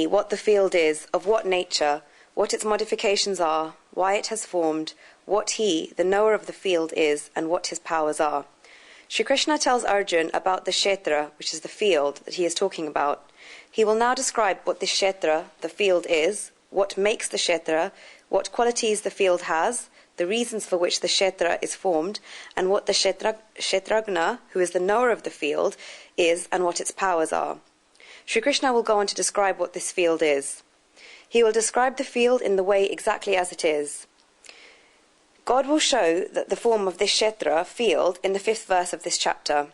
me what the field is, of what nature, what its modifications are, why it has formed, what he, the knower of the field, is, and what his powers are. Shri Krishna tells Arjun about the kshetra, which is the field that he is talking about. He will now describe what the kshetra, the field, is, what makes the kshetra, what qualities the field has, the reasons for which the kshetra is formed, and what the kshetragna, who is the knower of the field, is, and what its powers are. Shri Krishna will go on to describe what this field is. He will describe the field in the way exactly as it is. God will show that the form of this kshetra, field, in the 5th verse of this chapter.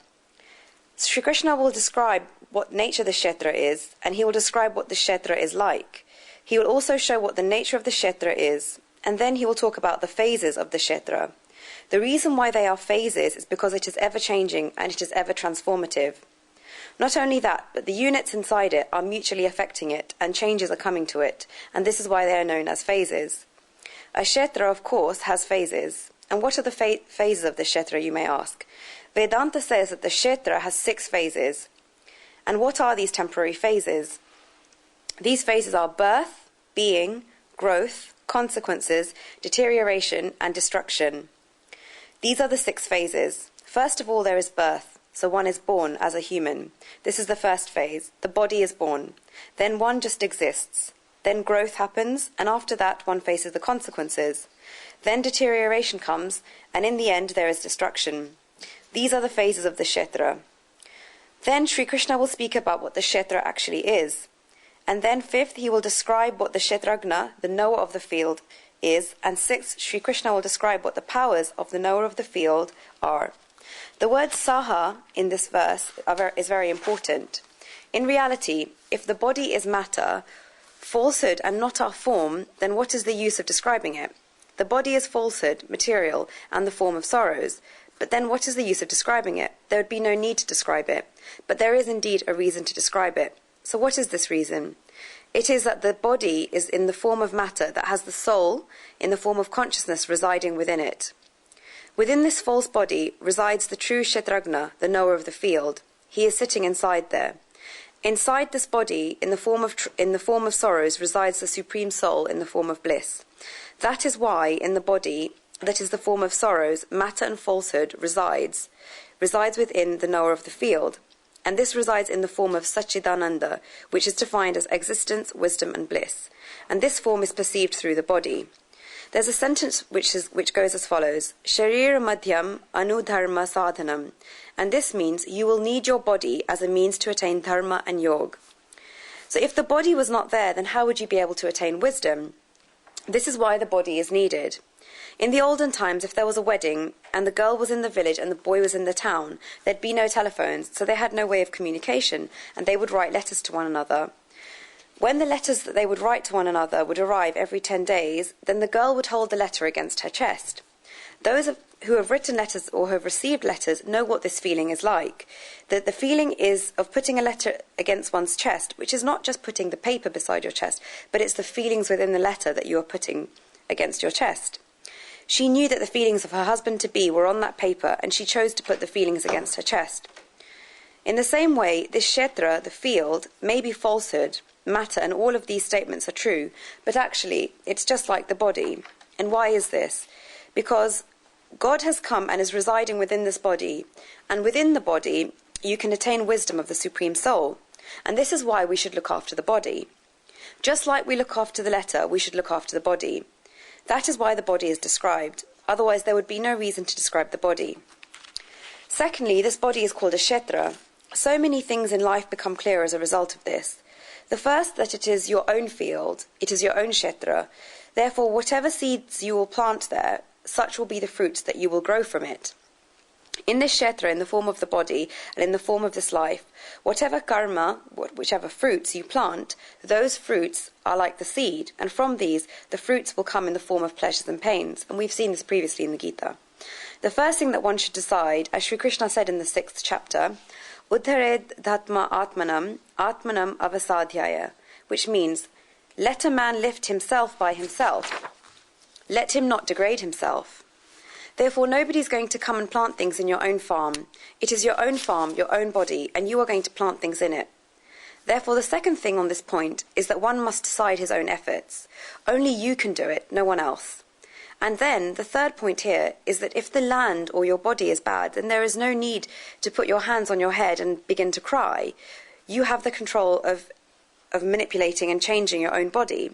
Shri Krishna will describe what nature the kshetra is, and he will describe what the kshetra is like. He will also show what the nature of the kshetra is, and then he will talk about the phases of the kshetra. The reason why they are phases is because it is ever-changing and it is ever-transformative. Not only that, but the units inside it are mutually affecting it, and changes are coming to it, and this is why they are known as phases. A kshetra, of course, has phases. And what are the phases of the kshetra, you may ask? Vedanta says that the kshetra has 6 phases. And what are these temporary phases? These phases are birth, being, growth, consequences, deterioration, and destruction. These are the 6 phases. First of all, there is birth. So one is born as a human. This is the first phase. The body is born. Then one just exists. Then growth happens, and after that one faces the consequences. Then deterioration comes, and in the end there is destruction. These are the phases of the kshetra. Then Sri Krishna will speak about what the kshetra actually is. And then 5th, he will describe what the kshetragna, the knower of the field, is. And 6th, Sri Krishna will describe what the powers of the knower of the field are. The word saha in this verse is very important. In reality, if the body is matter, falsehood, and not our form, then what is the use of describing it? The body is falsehood, material, and the form of sorrows. But then what is the use of describing it? There would be no need to describe it. But there is indeed a reason to describe it. So what is this reason? It is that the body is in the form of matter that has the soul in the form of consciousness residing within it. Within this false body resides the true kshetragna, the knower of the field. He is sitting inside there. Inside this body, in the form of sorrows, resides the supreme soul in the form of bliss. That is why in the body that is the form of sorrows, matter and falsehood resides within the knower of the field. And this resides in the form of Satchidananda, which is defined as existence, wisdom, and bliss. And this form is perceived through the body. There's a sentence which goes as follows: Sharira madhyam anudharma sadhanam. And this means you will need your body as a means to attain dharma and yoga. So if the body was not there, then how would you be able to attain wisdom? This is why the body is needed. In the olden times, if there was a wedding and the girl was in the village and the boy was in the town, there'd be no telephones, so they had no way of communication, and they would write letters to one another. When the letters that they would write to one another would arrive every 10 days, then the girl would hold the letter against her chest. Those who have written letters or have received letters know what this feeling is like. That the feeling is of putting a letter against one's chest, which is not just putting the paper beside your chest, but it's the feelings within the letter that you are putting against your chest. She knew that the feelings of her husband-to-be were on that paper, and she chose to put the feelings against her chest. In the same way, this kshetra, the field, may be falsehood, matter, and all of these statements are true, but actually it's just like the body. And why is this? Because God has come and is residing within this body, and within the body you can attain wisdom of the Supreme Soul. And this is why we should look after the body. Just like we look after the letter, we should look after the body. That is why the body is described. Otherwise there would be no reason to describe the body. Secondly, this body is called a kshetra. So many things in life become clear as a result of this. The first, that it is your own field, it is your own kshetra. Therefore, whatever seeds you will plant there, such will be the fruits that you will grow from it. In this kshetra, in the form of the body and in the form of this life, whatever karma, whichever fruits you plant, those fruits are like the seed, and from these the fruits will come in the form of pleasures and pains, and we've seen this previously in the Gita. The first thing that one should decide, as Sri Krishna said in the 6th chapter, Uddhared dhatma atmanam avasadhyaya, which means, let a man lift himself by himself. Let him not degrade himself. Therefore, nobody's going to come and plant things in your own farm. It is your own farm, your own body, and you are going to plant things in it. Therefore, the second thing on this point is that one must decide his own efforts. Only you can do it, no one else. And then the third point here is that if the land or your body is bad, then there is no need to put your hands on your head and begin to cry. You have the control of manipulating and changing your own body.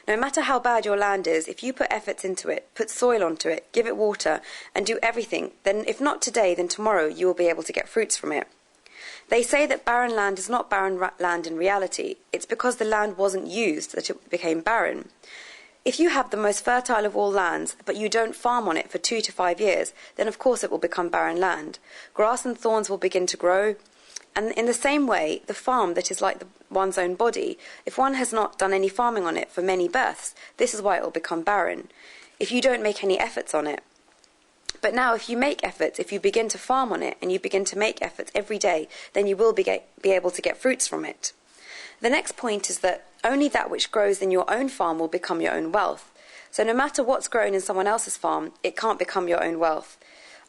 No matter how bad your land is, if you put efforts into it, put soil onto it, give it water, and do everything, then if not today, then tomorrow you will be able to get fruits from it. They say that barren land is not barren land in reality. It's because the land wasn't used that it became barren. If you have the most fertile of all lands, but you don't farm on it for 2 to 5 years, then of course it will become barren land. Grass and thorns will begin to grow. And in the same way, the farm that is like one's own body, if one has not done any farming on it for many births, this is why it will become barren, if you don't make any efforts on it. But now if you make efforts, if you begin to farm on it and you begin to make efforts every day, then you will be able to get fruits from it. The next point is that only that which grows in your own farm will become your own wealth. So no matter what's grown in someone else's farm, it can't become your own wealth.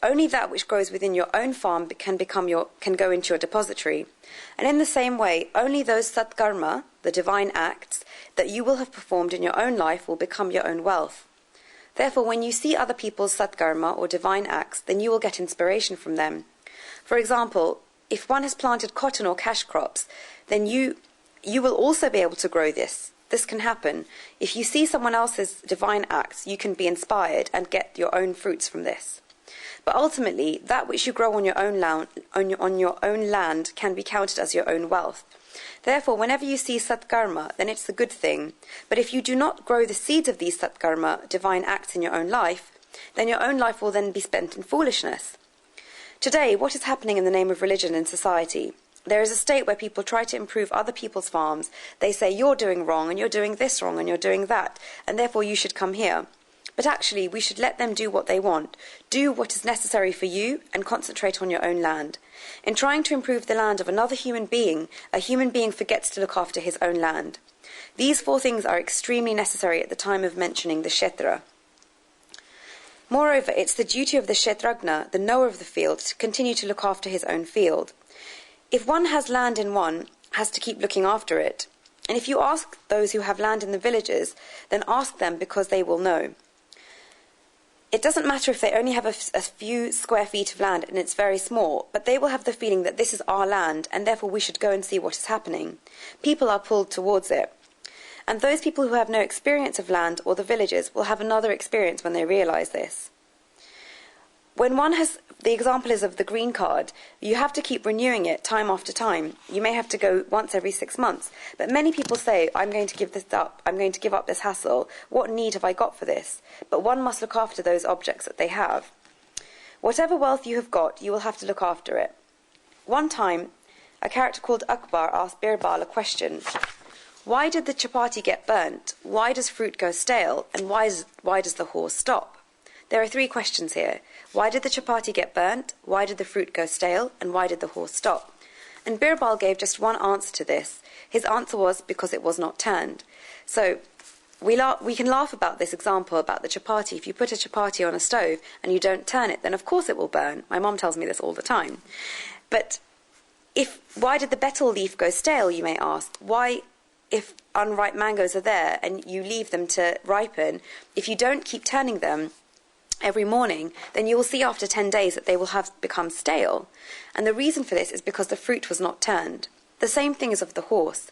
Only that which grows within your own farm can go into your depository. And in the same way, only those satkarma, the divine acts, that you will have performed in your own life will become your own wealth. Therefore, when you see other people's satkarma or divine acts, then you will get inspiration from them. For example, if one has planted cotton or cash crops, then you will also be able to grow this. This can happen. If you see someone else's divine acts, you can be inspired and get your own fruits from this. But ultimately, that which you grow on your own land can be counted as your own wealth. Therefore, whenever you see satkarma, then it's a good thing. But if you do not grow the seeds of these satkarma, divine acts in your own life, then your own life will then be spent in foolishness. Today, what is happening in the name of religion in society? There is a state where people try to improve other people's farms. They say, you're doing wrong, and you're doing this wrong, and you're doing that, and therefore you should come here. But actually, we should let them do what they want. Do what is necessary for you and concentrate on your own land. In trying to improve the land of another human being, a human being forgets to look after his own land. These 4 things are extremely necessary at the time of mentioning the Kshetra. Moreover, it's the duty of the Kshetragna, the knower of the field, to continue to look after his own field. If one has land in one, has to keep looking after it. And if you ask those who have land in the villages, then ask them because they will know. It doesn't matter if they only have a few square feet of land and it's very small, but they will have the feeling that this is our land and therefore we should go and see what is happening. People are pulled towards it. And those people who have no experience of land or the villages will have another experience when they realize this. When one has, the example is of the green card, you have to keep renewing it time after time. You may have to go once every 6 months. But many people say, I'm going to give this up, I'm going to give up this hassle. What need have I got for this? But one must look after those objects that they have. Whatever wealth you have got, you will have to look after it. One time, a character called Akbar asked Birbal a question. Why did the chapati get burnt? Why does fruit go stale? And why does the horse stop? There are 3 questions here. Why did the chapati get burnt? Why did the fruit go stale? And why did the horse stop? And Birbal gave just one answer to this. His answer was because it was not turned. So we can laugh about this example about the chapati. If you put a chapati on a stove and you don't turn it, then of course it will burn. My mom tells me this all the time. But why did the betel leaf go stale, you may ask? Why, if unripe mangoes are there and you leave them to ripen, if you don't keep turning them every morning, then you will see after 10 days that they will have become stale. And the reason for this is because the fruit was not turned. The same thing is of the horse.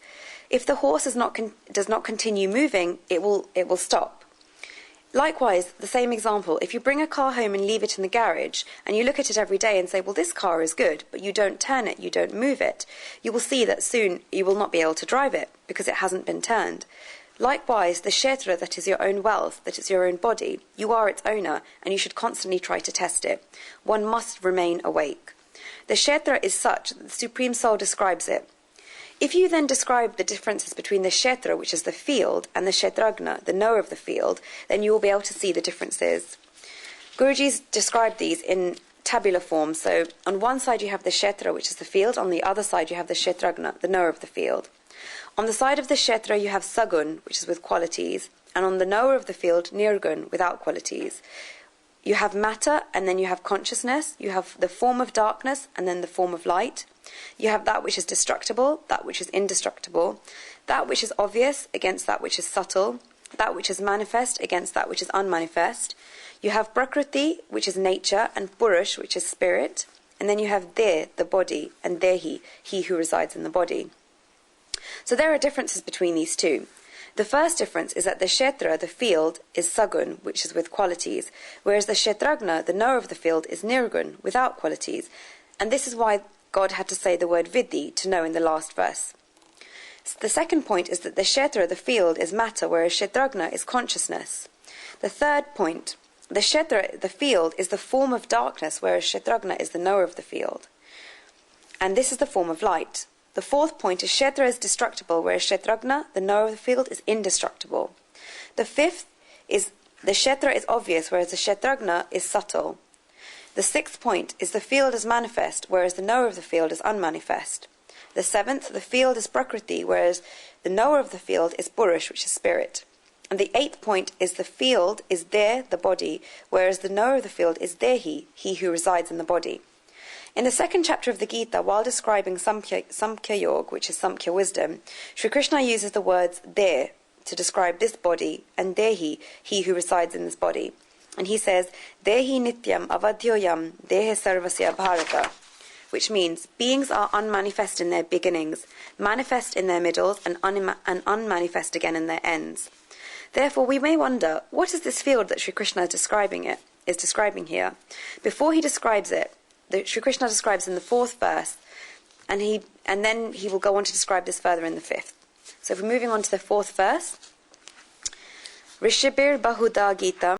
If the horse does not continue moving, it will stop. Likewise, the same example, if you bring a car home and leave it in the garage, and you look at it every day and say, well, this car is good, but you don't turn it, you don't move it, you will see that soon you will not be able to drive it, because it hasn't been turned. Likewise, the kshetra, that is your own wealth, that is your own body, you are its owner, and you should constantly try to test it. One must remain awake. The kshetra is such that the Supreme Soul describes it. If you then describe the differences between the kshetra, which is the field, and the kshetragna, the knower of the field, then you will be able to see the differences. Guruji's described these in tabular form. So on one side you have the kshetra, which is the field. On the other side you have the kshetragna, the knower of the field. On the side of the kshetra you have sagun, which is with qualities. And on the knower of the field, nirgun, without qualities. You have matter, and then you have consciousness. You have the form of darkness, and then the form of light. You have that which is destructible, that which is indestructible, that which is obvious against that which is subtle, that which is manifest against that which is unmanifest. You have Prakriti, which is nature, and Purush, which is spirit. And then you have De, the body, and Dehi, he who resides in the body. So there are differences between these two. The first difference is that the Kshetra, the field, is Sagun, which is with qualities, whereas the Kshetragna, the knower of the field, is Nirgun, without qualities. And this is why God had to say the word Vidhi, to know, in the last verse. The second point is that the Kshetra, the field, is matter, whereas Kshetragna is consciousness. The third point, the Kshetra, the field, is the form of darkness, whereas Kshetragna is the knower of the field. And this is the form of light. The fourth point is Kshetra is destructible, whereas Kshetragna, the knower of the field, is indestructible. The fifth is the Kshetra is obvious, whereas the Kshetragna is subtle. The sixth point is the field is manifest, whereas the knower of the field is unmanifest. The seventh, the field is Prakriti, whereas the knower of the field is Purush, which is spirit. And the eighth point is the field is De, the body, whereas the knower of the field is Dehi, he who resides in the body. In the second chapter of the Gita, while describing Samkhya Yoga, which is Samkhya wisdom, Sri Krishna uses the words De to describe this body, and Dehi, he who resides in this body. And he says, Dehi nityam avadhyoyam dehe sarvasya bharata, which means beings are unmanifest in their beginnings, manifest in their middles, and unmanifest again in their ends. Therefore, we may wonder, what is this field that Sri Krishna is describing here? Before he describes it, Sri Krishna describes in the fourth verse, and then he will go on to describe this further in the fifth. So if we're moving on to the fourth verse, Rishibir Bahuda Gita.